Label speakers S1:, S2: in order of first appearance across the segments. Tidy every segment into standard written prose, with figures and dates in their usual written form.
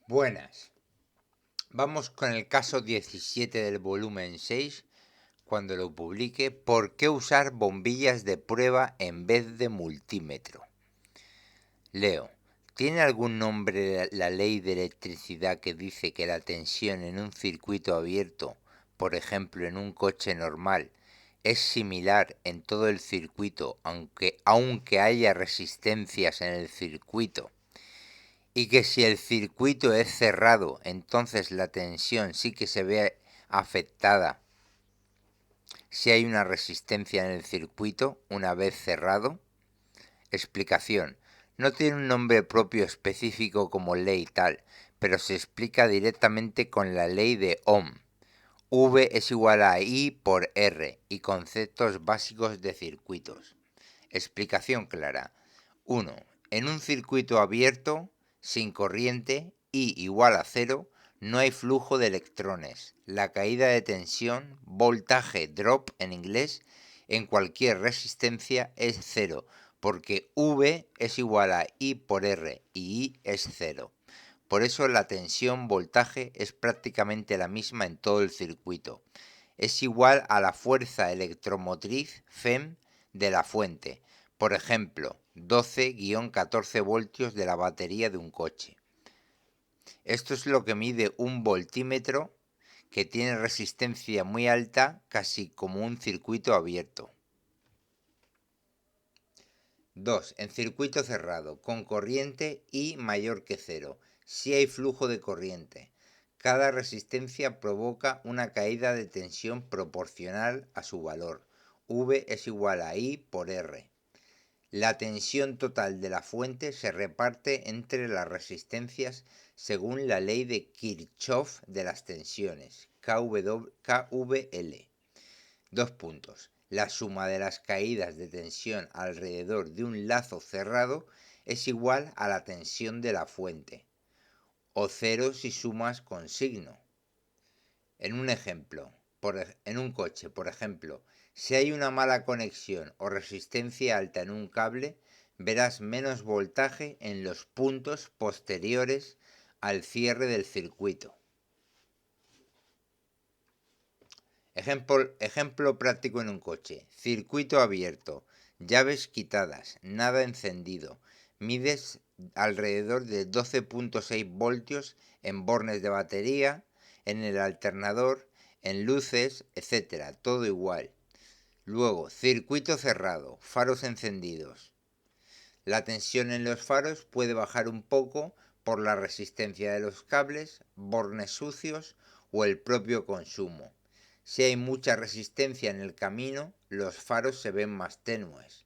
S1: Buenas. Vamos con el caso 17 del volumen 6, cuando lo publique. ¿Por qué usar bombillas de prueba en vez de multímetro? Leo. ¿Tiene algún nombre la ley de electricidad que dice que la tensión en un circuito abierto, por ejemplo en un coche normal, es similar en todo el circuito aunque haya resistencias en el circuito? Y que si el circuito es cerrado, entonces la tensión sí que se ve afectada si hay una resistencia en el circuito una vez cerrado. Explicación. No tiene un nombre propio específico como ley tal, pero se explica directamente con la ley de Ohm. V es igual a I por R y conceptos básicos de circuitos. Explicación clara. 1. En un circuito abierto, sin corriente, I igual a 0, no hay flujo de electrones. La caída de tensión, voltaje drop en inglés, en cualquier resistencia es 0, porque V es igual a I por R y I es 0. Por eso la tensión voltaje es prácticamente la misma en todo el circuito. Es igual a la fuerza electromotriz FEM de la fuente, por ejemplo, 12-14 voltios de la batería de un coche. Esto es lo que mide un voltímetro, que tiene resistencia muy alta, casi como un circuito abierto. 2. En circuito cerrado, con corriente I mayor que 0, si hay flujo de corriente. Cada resistencia provoca una caída de tensión proporcional a su valor. V es igual a I por R. La tensión total de la fuente se reparte entre las resistencias según la ley de Kirchhoff de las tensiones, KVL. 2 puntos. La suma de las caídas de tensión alrededor de un lazo cerrado es igual a la tensión de la fuente, o 0 si sumas con signo. En un ejemplo, en un coche, por ejemplo, si hay una mala conexión o resistencia alta en un cable, verás menos voltaje en los puntos posteriores al cierre del circuito. Ejemplo práctico en un coche. Circuito abierto, llaves quitadas, nada encendido. Mides alrededor de 12.6 voltios en bornes de batería, en el alternador, en luces, etc. Todo igual. Luego, circuito cerrado, faros encendidos. La tensión en los faros puede bajar un poco por la resistencia de los cables, bornes sucios o el propio consumo. Si hay mucha resistencia en el camino, los faros se ven más tenues.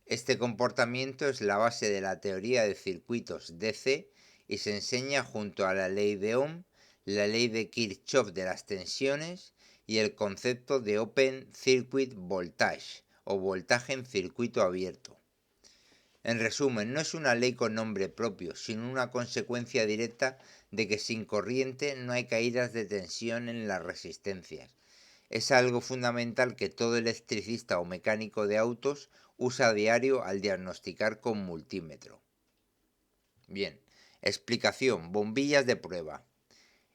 S1: Este comportamiento es la base de la teoría de circuitos DC y se enseña junto a la ley de Ohm, la ley de Kirchhoff de las tensiones y el concepto de Open Circuit Voltage o voltaje en circuito abierto. En resumen, no es una ley con nombre propio, sino una consecuencia directa de que sin corriente no hay caídas de tensión en las resistencias. Es algo fundamental que todo electricista o mecánico de autos usa a diario al diagnosticar con multímetro. Bien, explicación, bombillas de prueba.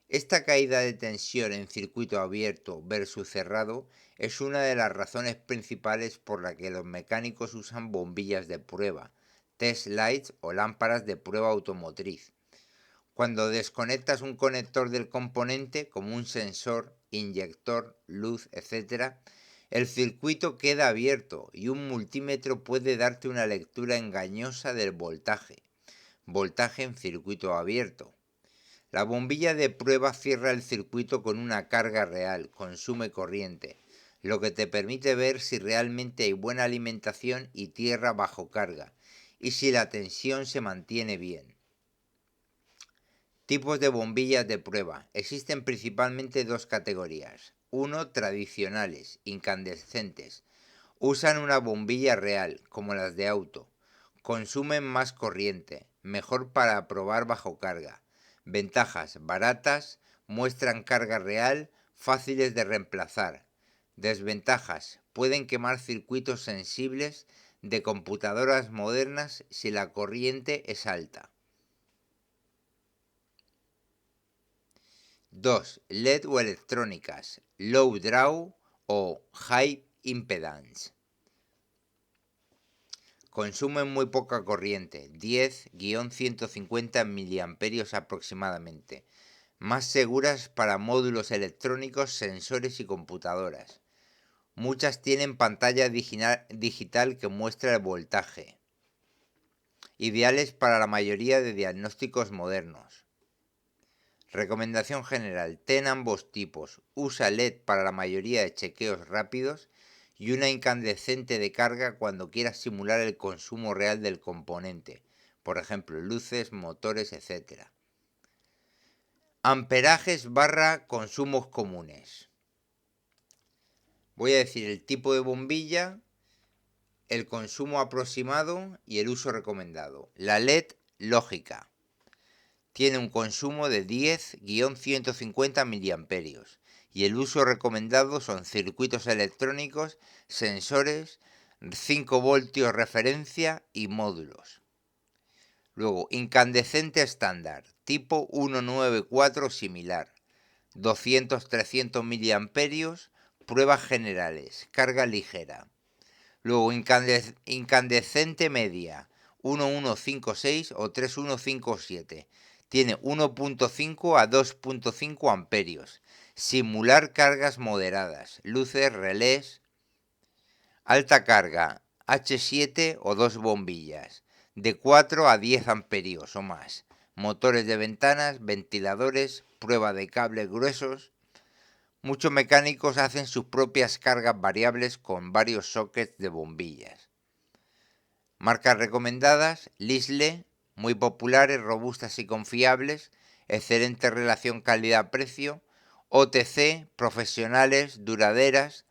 S1: Esta caída de tensión en circuito abierto versus cerrado es una de las razones principales por la que los mecánicos usan bombillas de prueba, test lights o lámparas de prueba automotriz. Cuando desconectas un conector del componente, como un sensor, inyector, luz, etc., el circuito queda abierto y un multímetro puede darte una lectura engañosa del voltaje en circuito abierto. La bombilla de prueba cierra el circuito con una carga real, consume corriente, lo que te permite ver si realmente hay buena alimentación y tierra bajo carga, y si la tensión se mantiene bien. Tipos de bombillas de prueba. Existen principalmente dos categorías. 1. Tradicionales, incandescentes. Usan una bombilla real, como las de auto. Consumen más corriente, mejor para probar bajo carga. Ventajas: baratas, muestran carga real, fáciles de reemplazar. Desventajas: pueden quemar circuitos sensibles de computadoras modernas si la corriente es alta. 2. LED o electrónicas, low draw o high impedance. Consumen muy poca corriente, 10-150 mA aproximadamente. Más seguras para módulos electrónicos, sensores y computadoras. Muchas tienen pantalla digital que muestra el voltaje. Ideales para la mayoría de diagnósticos modernos. Recomendación general: ten ambos tipos. Usa LED para la mayoría de chequeos rápidos y una incandescente de carga cuando quieras simular el consumo real del componente, por ejemplo, luces, motores, etc. Amperajes / consumos comunes. Voy a decir el tipo de bombilla, el consumo aproximado y el uso recomendado. La LED lógica tiene un consumo de 10-150 mA y el uso recomendado son circuitos electrónicos, sensores, 5 voltios referencia y módulos. Luego, incandescente estándar, tipo 194 similar, 200-300 mA, pruebas generales, carga ligera. Luego, incandescente media, 1156 o 3157. Tiene 1.5 a 2.5 amperios. Simular cargas moderadas, luces, relés. Alta carga, H7 o 2 bombillas, de 4 a 10 amperios o más. Motores de ventanas, ventiladores, prueba de cables gruesos. Muchos mecánicos hacen sus propias cargas variables con varios sockets de bombillas. Marcas recomendadas: Lisle, muy populares, robustas y confiables, excelente relación calidad-precio. OTC, profesionales, duraderas.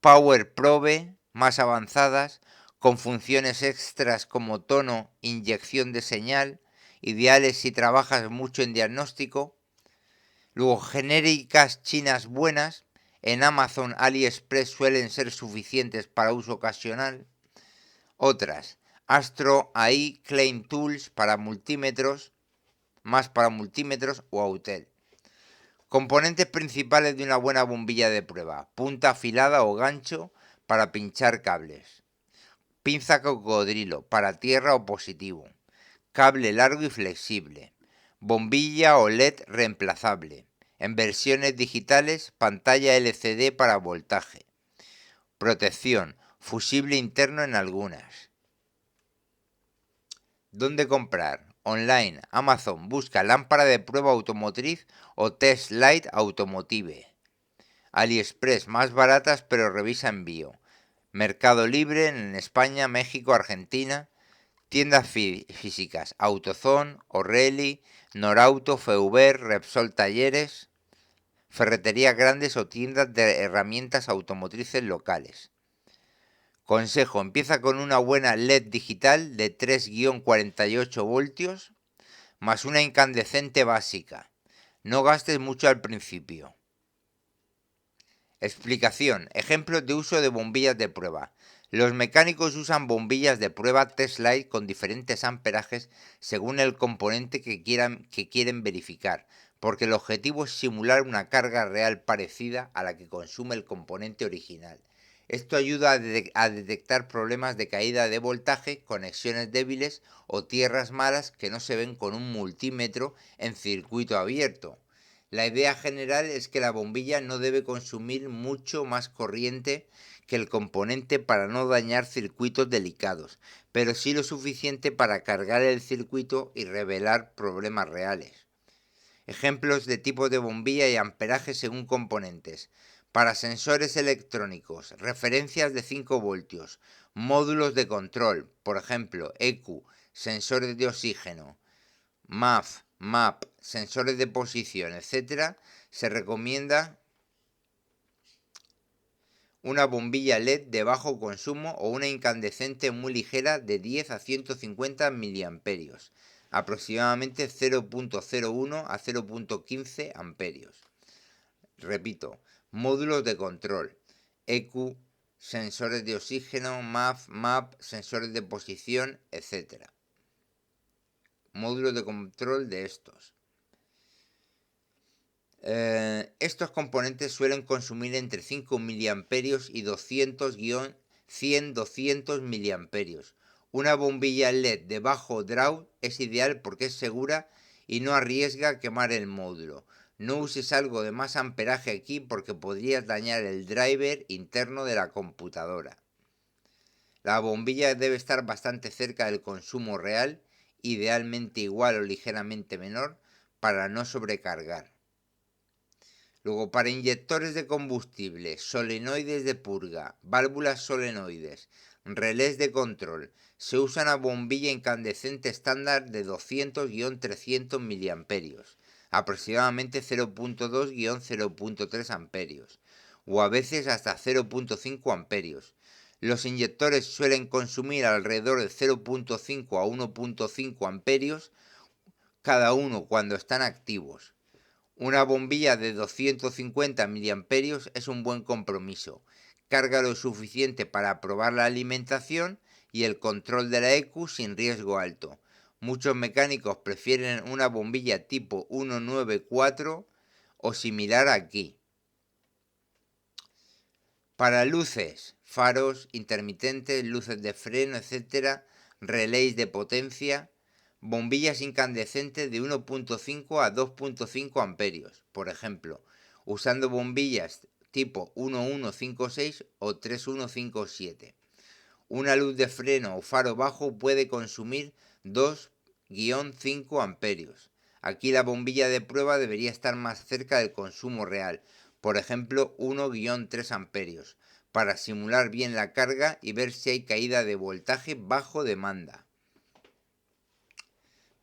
S1: Power Probe, más avanzadas, con funciones extras como tono, inyección de señal, ideales si trabajas mucho en diagnóstico. Luego, genéricas chinas buenas, en Amazon, AliExpress suelen ser suficientes para uso ocasional. Otras: Astro AI Claim Tools para multímetros, más para multímetros, o Autel. Componentes principales de una buena bombilla de prueba: punta afilada o gancho para pinchar cables, pinza cocodrilo para tierra o positivo, cable largo y flexible, bombilla o LED reemplazable, en versiones digitales, pantalla LCD para voltaje, protección, fusible interno en algunas. ¿Dónde comprar? Online, Amazon, busca lámpara de prueba automotriz o Test Light Automotive. AliExpress, más baratas pero revisa envío. Mercado Libre en España, México, Argentina. Tiendas físicas: AutoZone, O'Reilly, Norauto, Feuber, Repsol Talleres. Ferreterías grandes o tiendas de herramientas automotrices locales. Consejo: empieza con una buena LED digital de 3-48 voltios más una incandescente básica. No gastes mucho al principio. Explicación: ejemplos de uso de bombillas de prueba. Los mecánicos usan bombillas de prueba Test Light con diferentes amperajes según el componente que quieren verificar, porque el objetivo es simular una carga real parecida a la que consume el componente original. Esto ayuda a detectar problemas de caída de voltaje, conexiones débiles o tierras malas que no se ven con un multímetro en circuito abierto. La idea general es que la bombilla no debe consumir mucho más corriente que el componente para no dañar circuitos delicados, pero sí lo suficiente para cargar el circuito y revelar problemas reales. Ejemplos de tipos de bombilla y amperaje según componentes. Para sensores electrónicos, referencias de 5 voltios, módulos de control, por ejemplo, ECU, sensores de oxígeno, MAP, sensores de posición, etc., se recomienda una bombilla LED de bajo consumo o una incandescente muy ligera de 10-150 mA, aproximadamente 0.01 a 0.15 amperios. Repito: módulos de control, ECU, sensores de oxígeno, MAP, sensores de posición, etc. Módulos de control de estos. Estos componentes suelen consumir entre 5 miliamperios y 200-100-200 miliamperios. Una bombilla LED de bajo draw es ideal porque es segura y no arriesga quemar el módulo. No uses algo de más amperaje aquí porque podrías dañar el driver interno de la computadora. La bombilla debe estar bastante cerca del consumo real, idealmente igual o ligeramente menor, para no sobrecargar. Luego, para inyectores de combustible, solenoides de purga, válvulas solenoides, relés de control, se usa una bombilla incandescente estándar de 200-300 miliamperios, aproximadamente 0.2-0.3 amperios, o a veces hasta 0.5 amperios. Los inyectores suelen consumir alrededor de 0.5 a 1.5 amperios cada uno cuando están activos. Una bombilla de 250 miliamperios es un buen compromiso. Carga lo suficiente para probar la alimentación y el control de la EQ sin riesgo alto. Muchos mecánicos prefieren una bombilla tipo 194 o similar aquí. Para luces, faros, intermitentes, luces de freno, etc., relés de potencia, bombillas incandescentes de 1.5 a 2.5 amperios, por ejemplo, usando bombillas tipo 1156 o 3157. Una luz de freno o faro bajo puede consumir 2-5 amperios. Aquí la bombilla de prueba debería estar más cerca del consumo real, por ejemplo 1-3 amperios, para simular bien la carga y ver si hay caída de voltaje bajo demanda.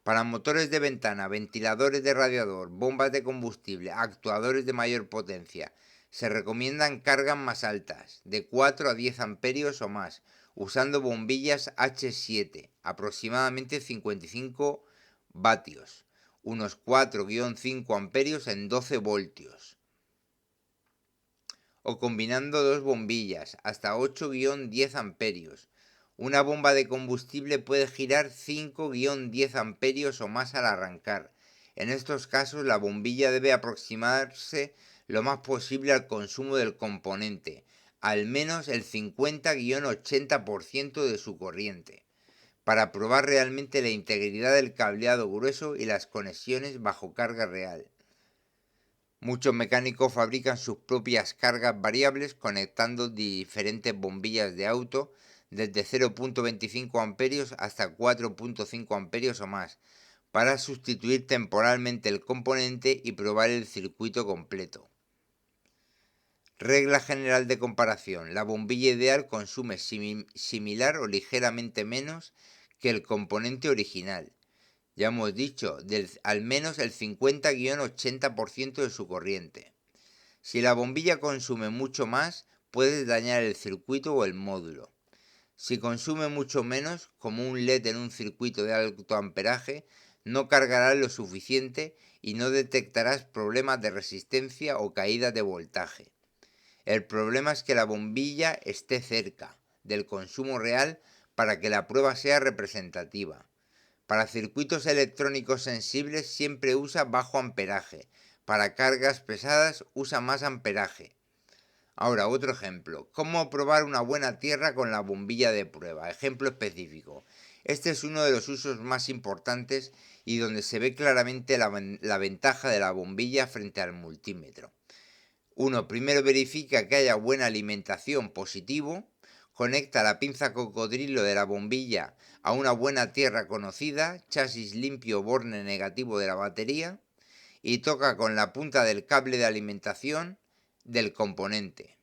S1: Para motores de ventana, ventiladores de radiador, bombas de combustible, actuadores de mayor potencia, se recomiendan cargas más altas, de 4 a 10 amperios o más, usando bombillas H7, aproximadamente 55 vatios, unos 4-5 amperios en 12 voltios. O combinando dos bombillas, hasta 8-10 amperios. Una bomba de combustible puede girar 5-10 amperios o más al arrancar. En estos casos, la bombilla debe aproximarse lo más posible al consumo del componente, al menos el 50-80% de su corriente, para probar realmente la integridad del cableado grueso y las conexiones bajo carga real. Muchos mecánicos fabrican sus propias cargas variables conectando diferentes bombillas de auto desde 0.25 amperios hasta 4.5 amperios o más, para sustituir temporalmente el componente y probar el circuito completo. Regla general de comparación: la bombilla ideal consume similar o ligeramente menos que el componente original. Ya hemos dicho, al menos el 50-80% de su corriente. Si la bombilla consume mucho más, puedes dañar el circuito o el módulo. Si consume mucho menos, como un LED en un circuito de alto amperaje, no cargará lo suficiente y no detectarás problemas de resistencia o caída de voltaje. El problema es que la bombilla esté cerca del consumo real para que la prueba sea representativa. Para circuitos electrónicos sensibles siempre usa bajo amperaje. Para cargas pesadas usa más amperaje. Ahora, otro ejemplo. ¿Cómo probar una buena tierra con la bombilla de prueba? Ejemplo específico. Este es uno de los usos más importantes y donde se ve claramente la ventaja de la bombilla frente al multímetro. Primero verifica que haya buena alimentación, positivo. Conecta la pinza cocodrilo de la bombilla a una buena tierra conocida, chasis limpio, borne negativo de la batería, y toca con la punta del cable de alimentación del componente.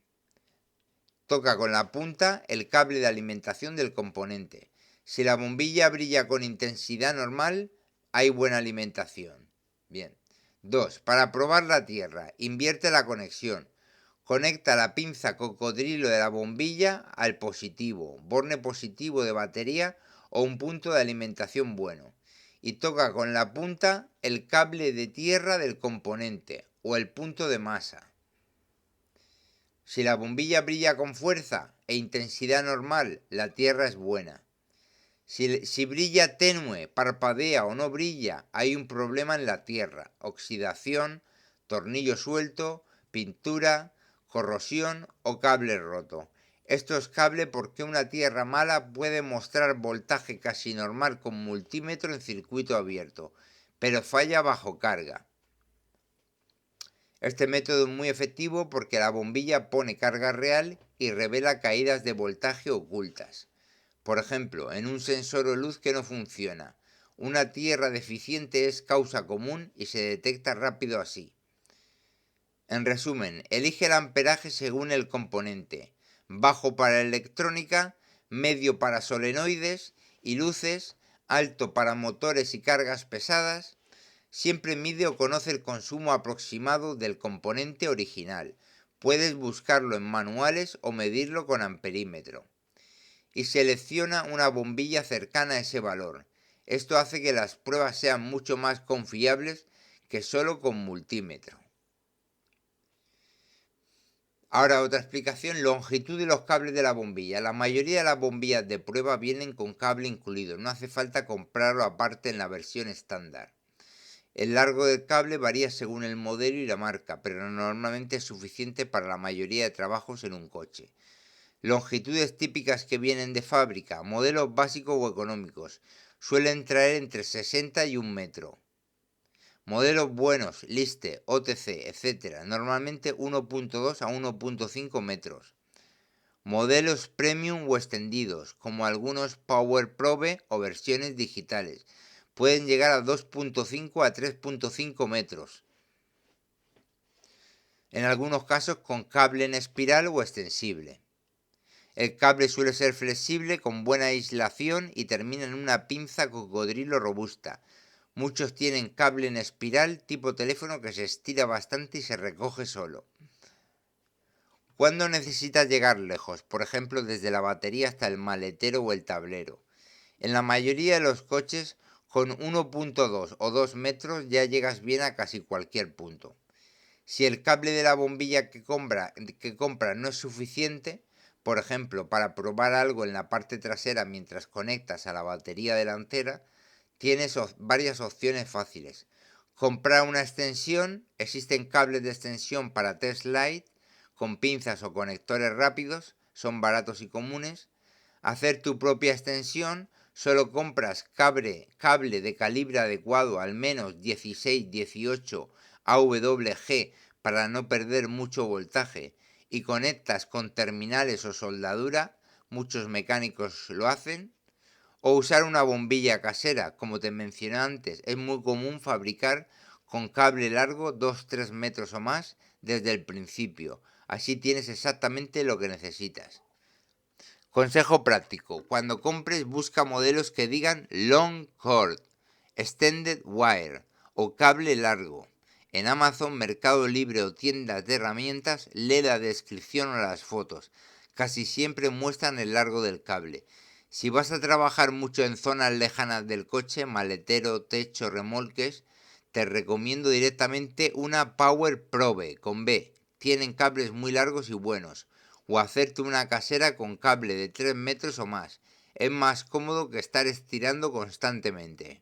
S1: Toca con la punta el cable de alimentación del componente. Si la bombilla brilla con intensidad normal, hay buena alimentación. Bien. 2. Para probar la tierra, invierte la conexión. Conecta la pinza cocodrilo de la bombilla al positivo, borne positivo de batería o un punto de alimentación bueno, y toca con la punta el cable de tierra del componente o el punto de masa. Si la bombilla brilla con fuerza e intensidad normal, la tierra es buena. Si brilla tenue, parpadea o no brilla, hay un problema en la tierra, oxidación, tornillo suelto, pintura, corrosión o cable roto. Esto es cable porque una tierra mala puede mostrar voltaje casi normal con multímetro en circuito abierto, pero falla bajo carga. Este método es muy efectivo porque la bombilla pone carga real y revela caídas de voltaje ocultas. Por ejemplo, en un sensor o luz que no funciona. Una tierra deficiente es causa común y se detecta rápido así. En resumen, elige el amperaje según el componente. Bajo para electrónica, medio para solenoides y luces, alto para motores y cargas pesadas. Siempre mide o conoce el consumo aproximado del componente original. Puedes buscarlo en manuales o medirlo con amperímetro. Y selecciona una bombilla cercana a ese valor. Esto hace que las pruebas sean mucho más confiables que solo con multímetro. Ahora otra explicación, longitud de los cables de la bombilla. La mayoría de las bombillas de prueba vienen con cable incluido, no hace falta comprarlo aparte en la versión estándar. El largo del cable varía según el modelo y la marca, pero normalmente es suficiente para la mayoría de trabajos en un coche. Longitudes típicas que vienen de fábrica, modelos básicos o económicos, suelen traer entre 60 y 1 metro. Modelos buenos, Liste, OTC, etc. Normalmente 1.2 a 1.5 metros. Modelos premium o extendidos, como algunos Power Probe o versiones digitales, pueden llegar a 2.5 a 3.5 metros. En algunos casos con cable en espiral o extensible. El cable suele ser flexible, con buena aislación y termina en una pinza cocodrilo robusta. Muchos tienen cable en espiral tipo teléfono que se estira bastante y se recoge solo. ¿Cuándo necesitas llegar lejos? Por ejemplo, desde la batería hasta el maletero o el tablero. En la mayoría de los coches, con 1.2 o 2 metros ya llegas bien a casi cualquier punto. Si el cable de la bombilla que compras no es suficiente, por ejemplo, para probar algo en la parte trasera mientras conectas a la batería delantera, tienes varias opciones fáciles. Comprar una extensión, existen cables de extensión para test light, con pinzas o conectores rápidos, son baratos y comunes. Hacer tu propia extensión, solo compras cable de calibre adecuado, al menos 16-18 AWG para no perder mucho voltaje, y conectas con terminales o soldadura, muchos mecánicos lo hacen. O usar una bombilla casera, como te mencioné antes, es muy común fabricar con cable largo 2-3 metros o más desde el principio, así tienes exactamente lo que necesitas. Consejo práctico, cuando compres busca modelos que digan long cord, extended wire o cable largo. En Amazon, Mercado Libre o tiendas de herramientas, lee la descripción o las fotos. Casi siempre muestran el largo del cable. Si vas a trabajar mucho en zonas lejanas del coche, maletero, techo, remolques, te recomiendo directamente una Power Probe con B. Tienen cables muy largos y buenos. O hacerte una casera con cable de 3 metros o más. Es más cómodo que estar estirando constantemente.